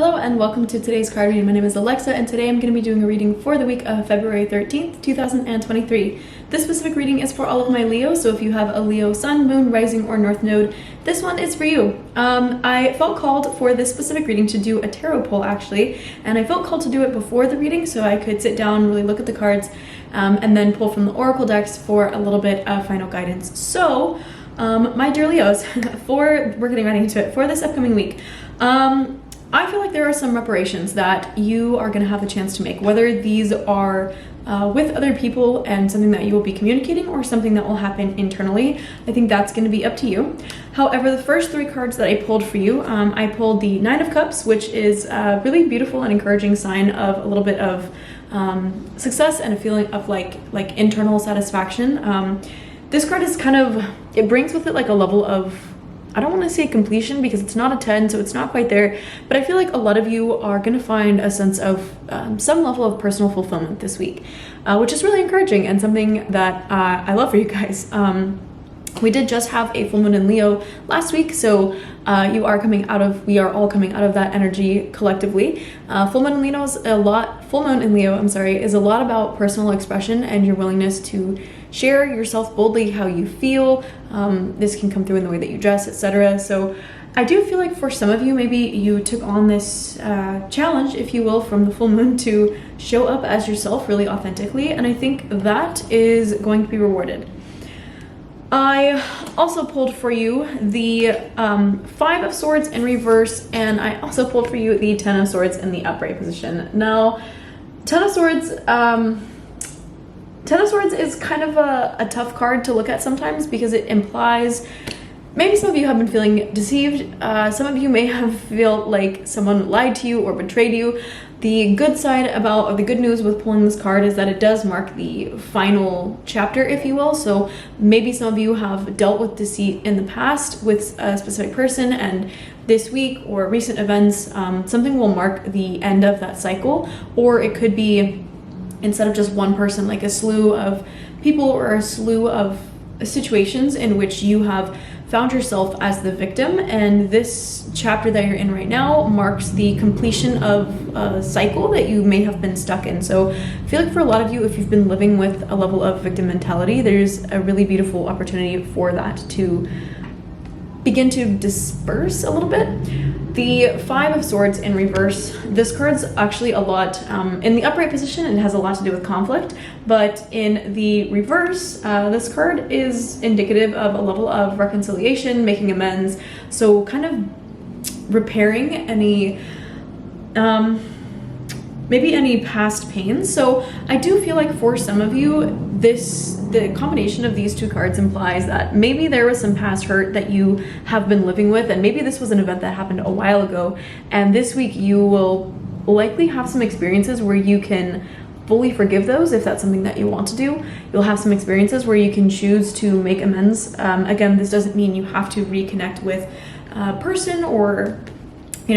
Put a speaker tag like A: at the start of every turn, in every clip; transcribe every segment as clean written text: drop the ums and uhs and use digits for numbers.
A: Hello and welcome to today's card reading. My name is Alexa and today I'm going to be doing a reading for the week of February 13th, 2023. This specific reading is for all of my Leos, so if you have a Leo sun, moon, rising, or north node, this one is for you. I felt called for this specific reading to do a tarot pull actually, and I felt called to do it before the reading so I could sit down, really look at the cards, and then pull from the oracle decks for a little bit of final guidance. So, my dear Leos, we're getting right into it, for this upcoming week. I feel like there are some reparations that you are going to have the chance to make, whether these are with other people and something that you will be communicating or something that will happen internally. I think that's going to be up to you. However, the first three cards that I pulled for you, I pulled the Nine of Cups, which is a really beautiful and encouraging sign of a little bit of success and a feeling of like internal satisfaction. This card is kind of, it brings with it like a level of, I don't want to say completion because it's not a 10, so it's not quite there, but I feel like a lot of you are going to find a sense of some level of personal fulfillment this week, which is really encouraging and something that I love for you guys. We did just have a full moon in Leo last week, so we are all coming out of that energy collectively. Full moon in Leo is a lot about personal expression and your willingness to share yourself boldly, how you feel. This can come through in the way that you dress, etc. So I do feel like for some of you, maybe you took on this challenge, if you will, from the full moon to show up as yourself really authentically, and I think that is going to be rewarded. I also pulled for you the Five of Swords in reverse, and I also pulled for you the Ten of Swords in the upright position. Now, Ten of Swords is kind of a tough card to look at sometimes because it implies maybe some of you have been feeling deceived. Some of you may have felt like someone lied to you or betrayed you. The good side or the good news with pulling this card is that it does mark the final chapter, if you will. So maybe some of you have dealt with deceit in the past with a specific person, and this week or recent events, something will mark the end of that cycle. Or it could be, instead of just one person, like a slew of people or a slew of situations in which you have found yourself as the victim, and this chapter that you're in right now marks the completion of a cycle that you may have been stuck in. So I feel like for a lot of you, if you've been living with a level of victim mentality, there's a really beautiful opportunity for that to begin to disperse a little bit. The Five of Swords in reverse, this card's actually a lot, in the upright position it has a lot to do with conflict, but in the reverse, this card is indicative of a level of reconciliation, making amends, so kind of repairing any maybe any past pains. So I do feel like for some of you, the combination of these two cards implies that maybe there was some past hurt that you have been living with, and maybe this was an event that happened a while ago, and this week you will likely have some experiences where you can fully forgive those if that's something that you want to do. You'll have some experiences where you can choose to make amends. Again, this doesn't mean you have to reconnect with a person or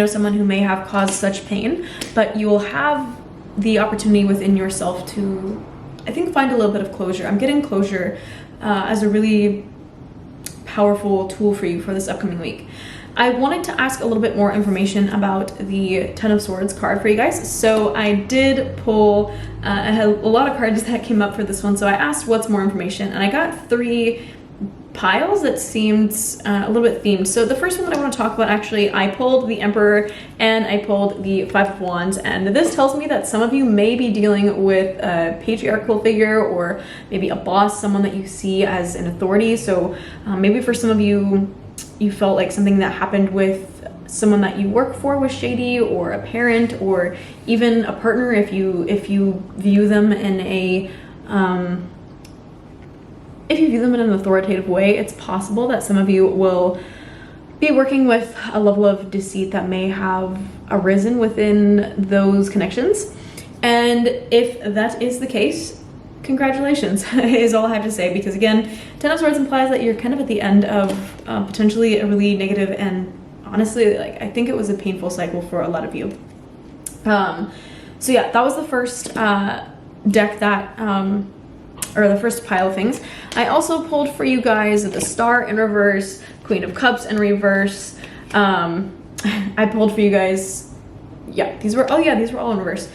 A: someone who may have caused such pain, but you will have the opportunity within yourself to, I think, find a little bit of closure. I'm getting closure as a really powerful tool for you for this upcoming week. I wanted to ask a little bit more information about the Ten of Swords card for you guys. So I did pull, I had a lot of cards that came up for this one, so I asked what's more information, and I got three piles that seemed a little bit themed. So the first one that I want to talk about, actually, I pulled the Emperor and I pulled the Five of Wands, and this tells me that some of you may be dealing with a patriarchal figure or maybe a boss, someone that you see as an authority. So maybe for some of you, you felt like something that happened with someone that you work for was shady, or a parent, or even a partner if you view them in a if you view them in an authoritative way. It's possible that some of you will be working with a level of deceit that may have arisen within those connections. And if that is the case, congratulations is all I have to say, because again, Ten of Swords implies that you're kind of at the end of potentially a really negative and honestly, like, I think it was a painful cycle for a lot of you. So yeah, that was the first deck that or the first pile of things. I also pulled for you guys the Star in reverse, Queen of Cups in reverse. I pulled for you guys yeah, these were all in reverse.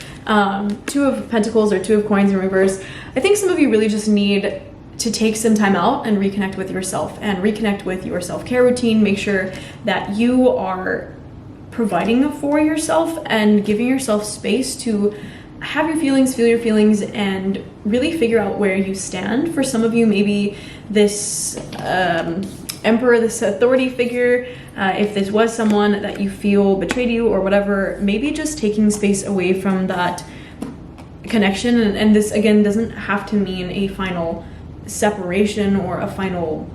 A: Two of Pentacles or Two of Coins in reverse. I think some of you really just need to take some time out and reconnect with yourself and reconnect with your self-care routine. Make sure that you are providing for yourself and giving yourself space to have your feelings, feel your feelings, and really figure out where you stand. For some of you, maybe this emperor, this authority figure, if this was someone that you feel betrayed you or whatever, maybe just taking space away from that connection. And this, again, doesn't have to mean a final separation or a final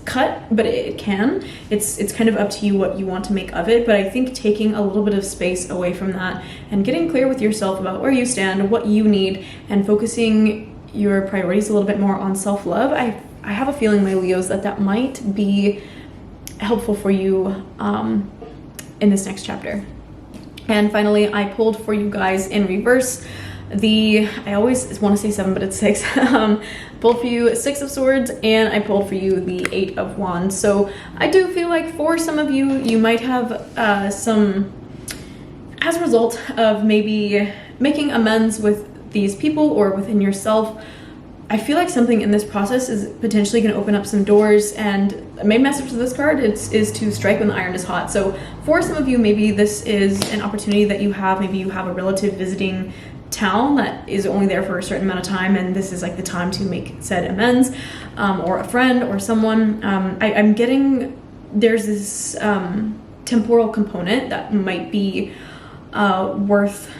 A: cut, but it can. It's kind of up to you what you want to make of it. But I think taking a little bit of space away from that and getting clear with yourself about where you stand, what you need, and focusing your priorities a little bit more on self-love, I have a feeling, my Leos, that might be helpful for you in this next chapter. And finally, I pulled for you guys in reverse I always want to say 7, but it's 6. Pulled for you 6 of Swords, and I pulled for you the 8 of Wands. So I do feel like for some of you, you might have some, as a result of maybe making amends with these people or within yourself, I feel like something in this process is potentially going to open up some doors. And the main message of this card is to strike when the iron is hot. So for some of you, maybe this is an opportunity that you have. Maybe you have a relative visiting town that is only there for a certain amount of time, and this is like the time to make said amends, or a friend or someone. I'm getting there's this temporal component that might be worth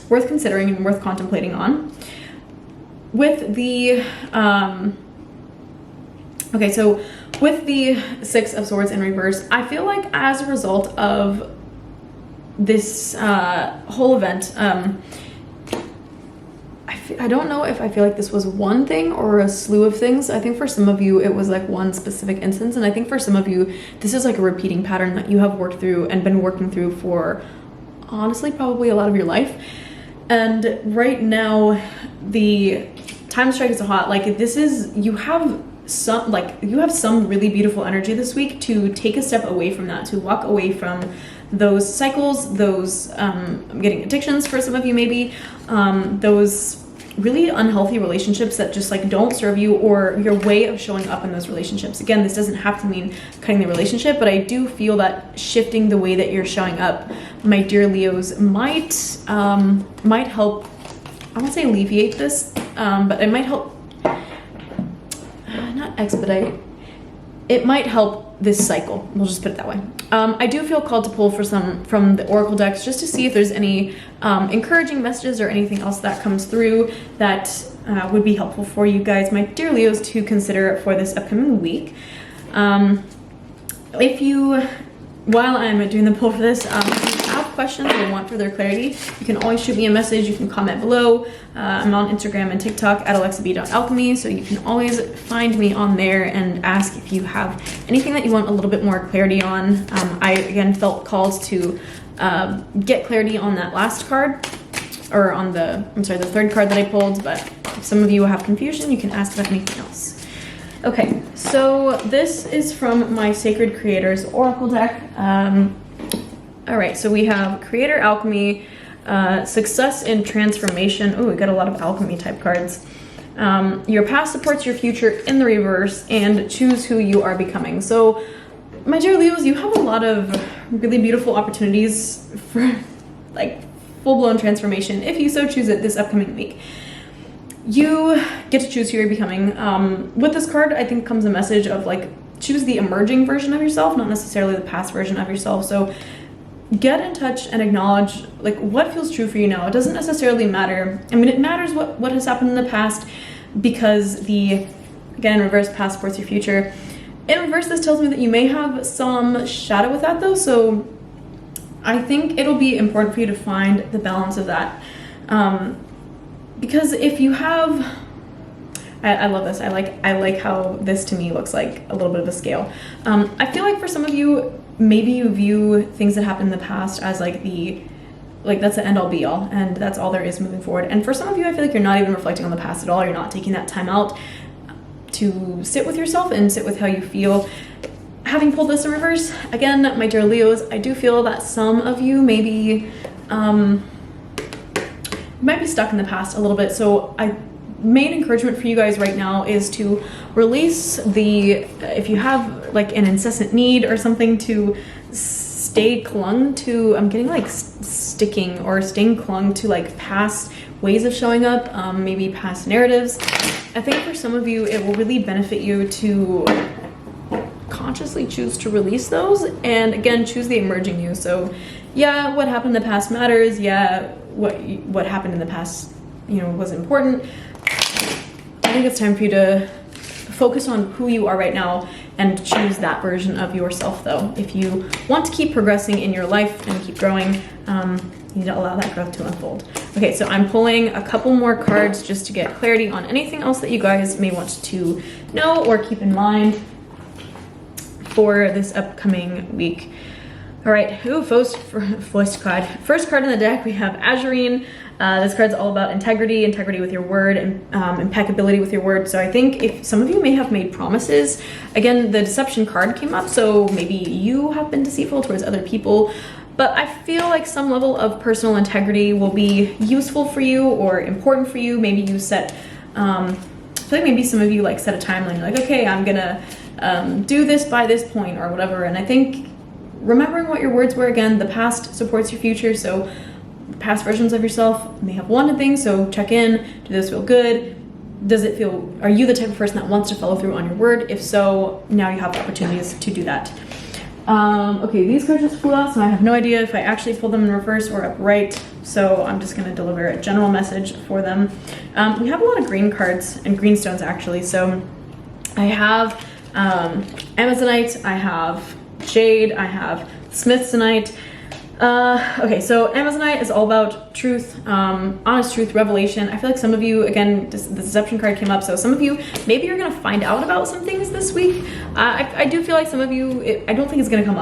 A: considering and worth contemplating on. With the okay, so with the 6 of Swords in reverse, I feel like as a result of this whole event, I don't know if I feel like this was one thing or a slew of things. I think for some of you, it was like one specific instance. And I think for some of you, this is like a repeating pattern that you have worked through and been working through for, honestly, probably a lot of your life. And right now, the time strike is hot. Like, this is, you have some really beautiful energy this week to take a step away from that, to walk away from those cycles, those getting addictions for some of you, maybe those really unhealthy relationships that just like don't serve you, or your way of showing up in those relationships. Again, this doesn't have to mean cutting the relationship, but I do feel that shifting the way that you're showing up, my dear Leos, might help. I won't say alleviate this, but it might help, not expedite. It might help this cycle. We'll just put it that way. I do feel called to pull for some from the Oracle decks just to see if there's any encouraging messages or anything else that comes through that would be helpful for you guys, my dear Leos, to consider for this upcoming week. If you, while I'm doing the pull for this, if you have questions or want further clarity, you can always shoot me a message. You can comment below. I'm on Instagram and TikTok at alexab.alchemy, so you can always find me on there and ask if you have anything that you want a little bit more clarity on. I, again, felt called to get clarity on that last card, or on the third card that I pulled, but if some of you have confusion, you can ask about anything else. Okay, so this is from my Sacred Creators Oracle deck. All right, so we have Creator Alchemy, Success in Transformation. Oh, we got a lot of alchemy type cards. Your past supports your future in the reverse, and choose who you are becoming. So, my dear Leos, you have a lot of really beautiful opportunities for like full-blown transformation if you so choose it this upcoming week. You get to choose who you're becoming. With this card, I think comes a message of like, choose the emerging version of yourself, not necessarily the past version of yourself. So get in touch and acknowledge like what feels true for you now. It doesn't necessarily matter. I mean, it matters what has happened in the past, because again, in reverse, past supports your future. In reverse, this tells me that you may have some shadow with that though. So I think it'll be important for you to find the balance of that. Because if you have, I love this. I like how this to me looks like a little bit of a scale. I feel like for some of you, maybe you view things that happened in the past as like that's the end all be all, and that's all there is moving forward. And for some of you, I feel like you're not even reflecting on the past at all. You're not taking that time out to sit with yourself and sit with how you feel. having pulled this in reverse, again, my dear Leos, I do feel that some of you maybe might be stuck in the past a little bit. So main encouragement for you guys right now is to release if you have like an incessant need or something to stay clung to, I'm getting like sticking or staying clung to like past ways of showing up, maybe past narratives. I think for some of you, it will really benefit you to consciously choose to release those, and again, choose the emerging you. So yeah, what happened in the past matters. Yeah, what happened in the past, was important. I think it's time for you to focus on who you are right now and choose that version of yourself, though. If you want to keep progressing in your life and keep growing, you need to allow that growth to unfold. Okay, so I'm pulling a couple more cards just to get clarity on anything else that you guys may want to know or keep in mind for this upcoming week. All right, first card in the deck, we have Azurine. This card's all about integrity with your word, and impeccability with your word. So I think if some of you may have made promises, again, the deception card came up, so maybe you have been deceitful towards other people, but I feel like some level of personal integrity will be useful for you or important for you. Maybe you set, I feel like maybe some of you like set a timeline, you're like, okay, I'm gonna do this by this point or whatever. And I think remembering what your words were, again, the past supports your future. So past versions of yourself may have wanted things, so check in. Do those feel good? Are you the type of person that wants to follow through on your word? If so, now you have opportunities to do that. Okay, these cards just flew out, so I have no idea if I actually pulled them in reverse or upright, so I'm just gonna deliver a general message for them. We have a lot of green cards and green stones, actually. So I have Amazonite, I have Jade, I have Smithsonite. Okay, so Amazonite is all about truth, honest truth, revelation. I feel like some of you, again, the deception card came up, so some of you, maybe you're gonna find out about some things this week. I do feel like some of you, I don't think it's gonna come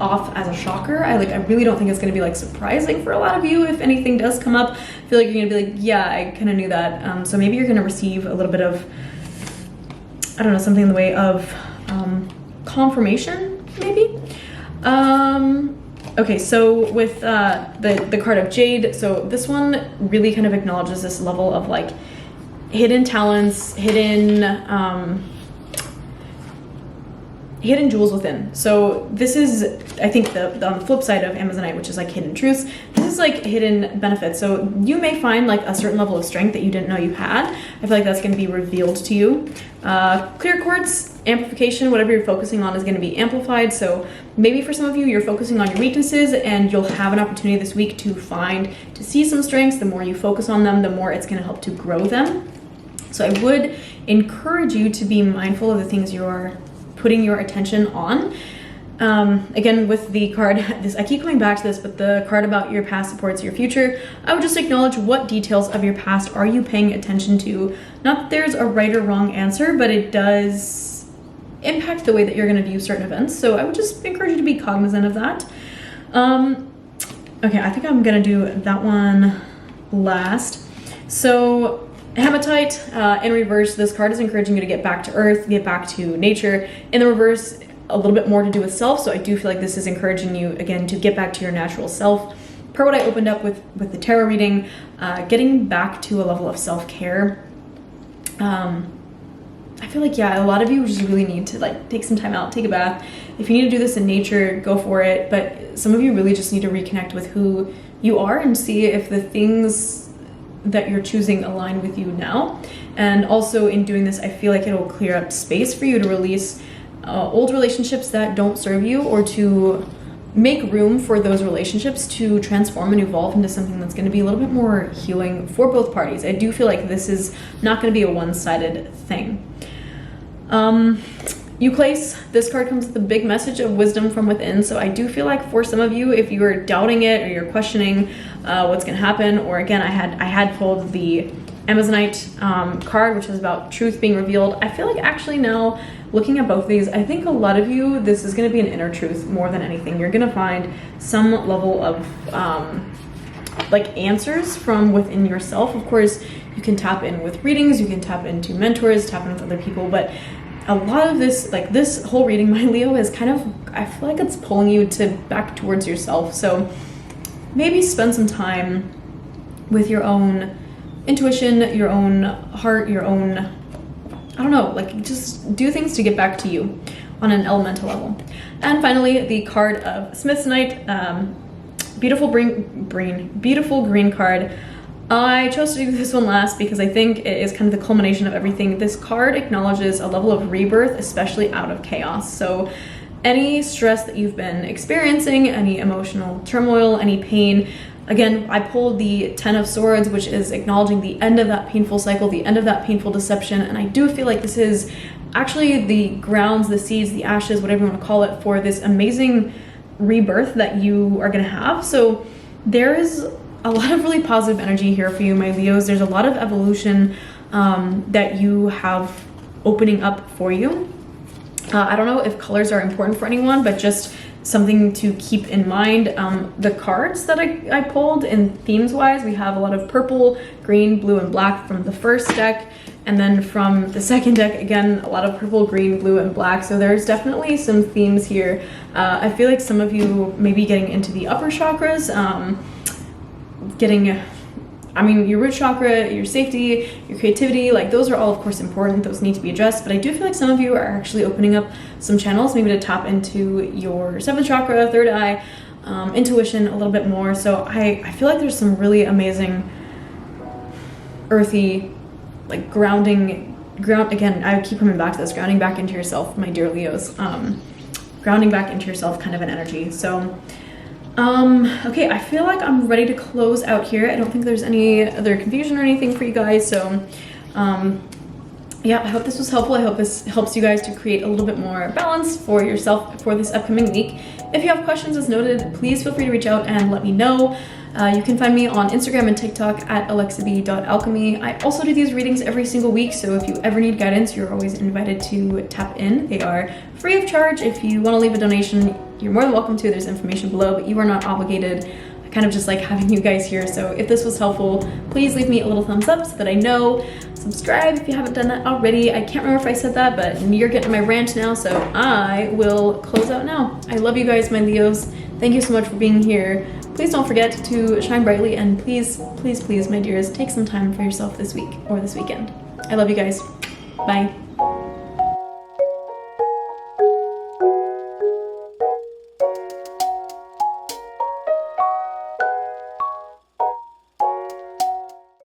A: off as a shocker. I really don't think it's gonna be like surprising for a lot of you. If anything does come up, I feel like you're gonna be like, yeah, I kind of knew that. So maybe you're gonna receive a little bit of, I don't know, something in the way of confirmation, maybe. Okay, so with the card of Jade, so this one really kind of acknowledges this level of like hidden talents, hidden jewels within. So this is, I think, on the flip side of Amazonite, which is like hidden truths. This is like hidden benefits. So you may find like a certain level of strength that you didn't know you had. I feel like that's going to be revealed to you. Clear quartz, amplification, whatever you're focusing on is going to be amplified. So maybe for some of you, you're focusing on your weaknesses, and you'll have an opportunity this week to see some strengths. The more you focus on them, the more it's going to help to grow them. So I would encourage you to be mindful of the things you're putting your attention on. Again, with the card, I keep coming back to this, but the card about your past supports your future, I would just acknowledge what details of your past are you paying attention to. Not that there's a right or wrong answer, but it does impact the way that you're going to view certain events. So I would just encourage you to be cognizant of that. Okay, I think I'm going to do that one last. So Hematite, in reverse, this card is encouraging you to get back to earth, get back to nature. In the reverse, a little bit more to do with self, so I do feel like this is encouraging you, again, to get back to your natural self. Per what I opened up with the tarot reading, getting back to a level of self-care. I feel like, yeah, a lot of you just really need to like take some time out, take a bath. If you need to do this in nature, go for it, but some of you really just need to reconnect with who you are and see if the things that you're choosing align with you now. And also in doing this, I feel like it'll clear up space for you to release old relationships that don't serve you, or to make room for those relationships to transform and evolve into something that's going to be a little bit more healing for both parties. I do feel like this is not going to be a one-sided thing. Euclase, this card comes with a big message of wisdom from within. So I do feel like for some of you, if you are doubting it or you're questioning what's going to happen, or again, I had pulled the Amazonite card, which is about truth being revealed. I feel like actually now, looking at both of these, I think a lot of you, this is going to be an inner truth more than anything. You're going to find some level of like answers from within yourself. Of course, you can tap in with readings, you can tap into mentors, tap in with other people, but a lot of this, like this whole reading, my Leo, is kind of, I feel like it's pulling you back towards yourself. So maybe spend some time with your own intuition, your own heart, your own, I don't know, like just do things to get back to you on an elemental level. And finally, the card of Smith's Knight, beautiful green card. I chose to do this one last because I think it is kind of the culmination of everything. This card acknowledges a level of rebirth, especially out of chaos. So any stress that you've been experiencing, any emotional turmoil, any pain, again, I pulled the 10 of Swords, which is acknowledging the end of that painful cycle, the end of that painful deception. And I do feel like this is actually the grounds, the seeds, the ashes, whatever you want to call it, for this amazing rebirth that you are going to have. So there is a lot of really positive energy here for you, my Leos. There's a lot of evolution that you have opening up for you. I don't know if colors are important for anyone, but just something to keep in mind. The cards that I pulled in themes wise, we have a lot of purple, green, blue, and black from the first deck. And then from the second deck, again, a lot of purple, green, blue, and black. So there's definitely some themes here. I feel like some of you may be getting into the upper chakras, your root chakra, your safety, your creativity, like those are all of course important. Those need to be addressed. But I do feel like some of you are actually opening up some channels, maybe to tap into your 7th chakra, third eye, intuition a little bit more. So I feel like there's some really amazing earthy, like grounding, again, I keep coming back to this, grounding back into yourself, my dear Leos, grounding back into yourself kind of an energy. So okay, I feel like I'm ready to close out here. I don't think there's any other confusion or anything for you guys. So yeah, I hope this was helpful. I hope this helps you guys to create a little bit more balance for yourself for this upcoming week. If you have questions, as noted, please feel free to reach out and let me know. You can find me on Instagram and TikTok at alexab.alchemy. I also do these readings every single week, so if you ever need guidance, you're always invited to tap in. They are free of charge. If you want to leave a donation, you're more than welcome to. There's information below, but you are not obligated. I kind of just like having you guys here. So if this was helpful, please leave me a little thumbs up so that I know. Subscribe if you haven't done that already. I can't remember if I said that, but you're getting my rant now, so I will close out now. I love you guys, my Leos. Thank you so much for being here. Please don't forget to shine brightly, and please, please, please, my dears, take some time for yourself this week or this weekend. I love you guys. Bye.